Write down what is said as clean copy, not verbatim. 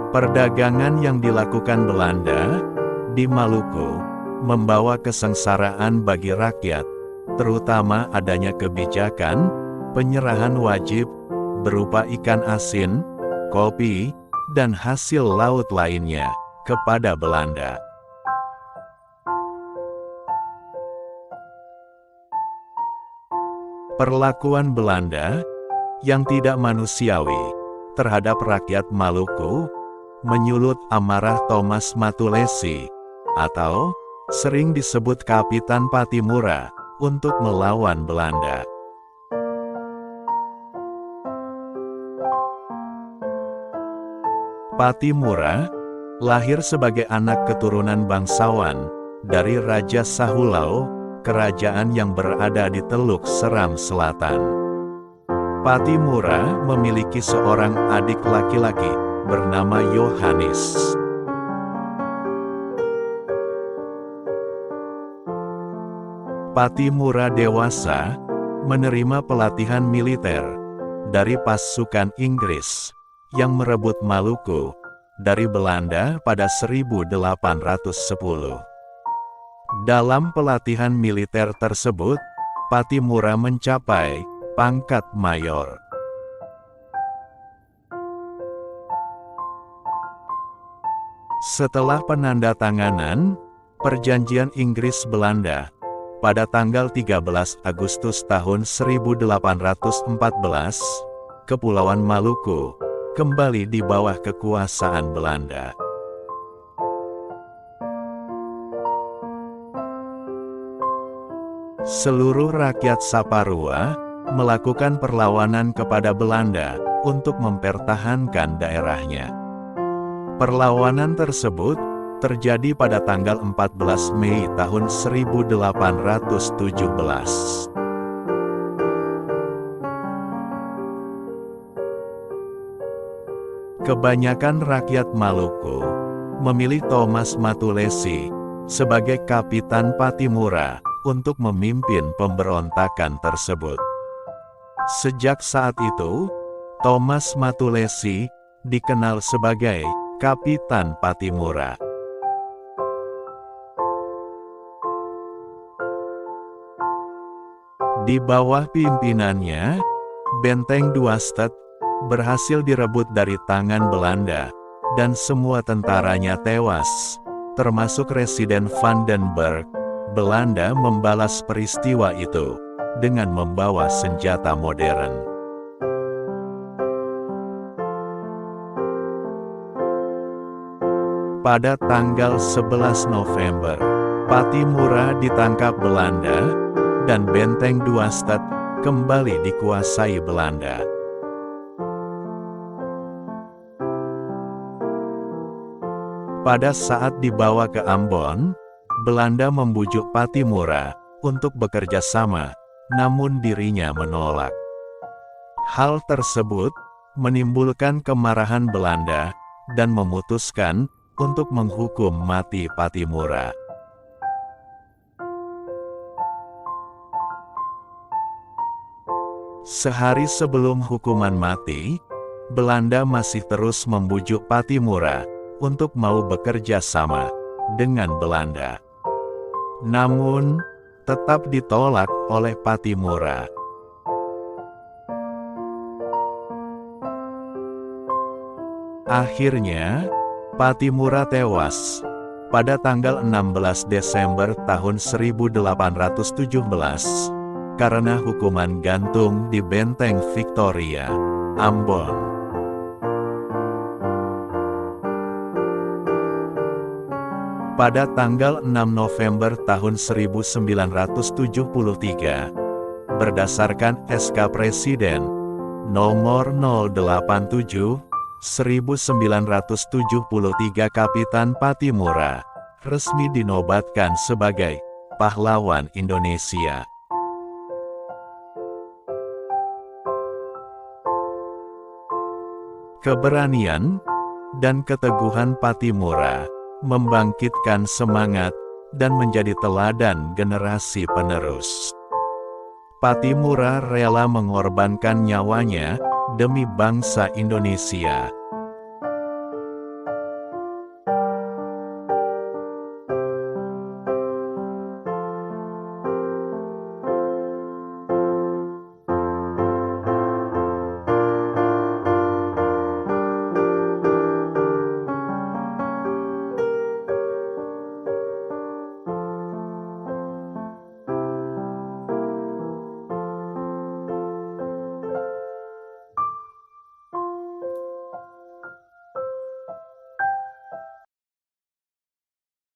Perdagangan yang dilakukan Belanda di Maluku membawa kesengsaraan bagi rakyat, terutama adanya kebijakan penyerahan wajib berupa ikan asin, kopi, dan hasil laut lainnya kepada Belanda. Perlakuan Belanda yang tidak manusiawi terhadap rakyat Maluku menyulut amarah Thomas Matulesi, atau sering disebut Kapitan Patimura, untuk melawan Belanda. Patimura lahir sebagai anak keturunan bangsawan dari Raja Sahulau, kerajaan yang berada di Teluk Seram Selatan. Patimura memiliki seorang adik laki-laki bernama Yohanes. Patimura dewasa menerima pelatihan militer dari pasukan Inggris yang merebut Maluku dari Belanda pada 1810. Dalam pelatihan militer tersebut, Patimura mencapai pangkat mayor. Setelah penandatanganan Perjanjian Inggris-Belanda pada tanggal 13 Agustus tahun 1814, Kepulauan Maluku kembali di bawah kekuasaan Belanda. Seluruh rakyat Saparua melakukan perlawanan kepada Belanda untuk mempertahankan daerahnya. Perlawanan tersebut terjadi pada tanggal 14 Mei tahun 1817. Kebanyakan rakyat Maluku memilih Thomas Matulesi sebagai Kapitan Patimura untuk memimpin pemberontakan tersebut. Sejak saat itu, Thomas Matulesi dikenal sebagai Kapitan Patimura. Di bawah pimpinannya, Benteng Duastet berhasil direbut dari tangan Belanda, dan semua tentaranya tewas, termasuk Residen Vandenberg. Belanda membalas peristiwa itu dengan membawa senjata modern. Pada tanggal 11 November, Patimura ditangkap Belanda, dan Benteng Duastet kembali dikuasai Belanda. Pada saat dibawa ke Ambon, Belanda membujuk Patimura untuk bekerja sama, namun dirinya menolak. Hal tersebut menimbulkan kemarahan Belanda dan memutuskan untuk menghukum mati Patimura. Sehari sebelum hukuman mati, Belanda masih terus membujuk Patimura untuk mau bekerja sama dengan Belanda. Namun, tetap ditolak oleh Patimura. Akhirnya, Patimura tewas pada tanggal 16 Desember tahun 1817 karena hukuman gantung di Benteng Victoria, Ambon. Pada tanggal 6 November tahun 1973, berdasarkan SK Presiden nomor 087/1973, Kapitan Patimura resmi dinobatkan sebagai pahlawan Indonesia. Keberanian dan keteguhan Patimura membangkitkan semangat dan menjadi teladan generasi penerus. Patimura rela mengorbankan nyawanya demi bangsa Indonesia.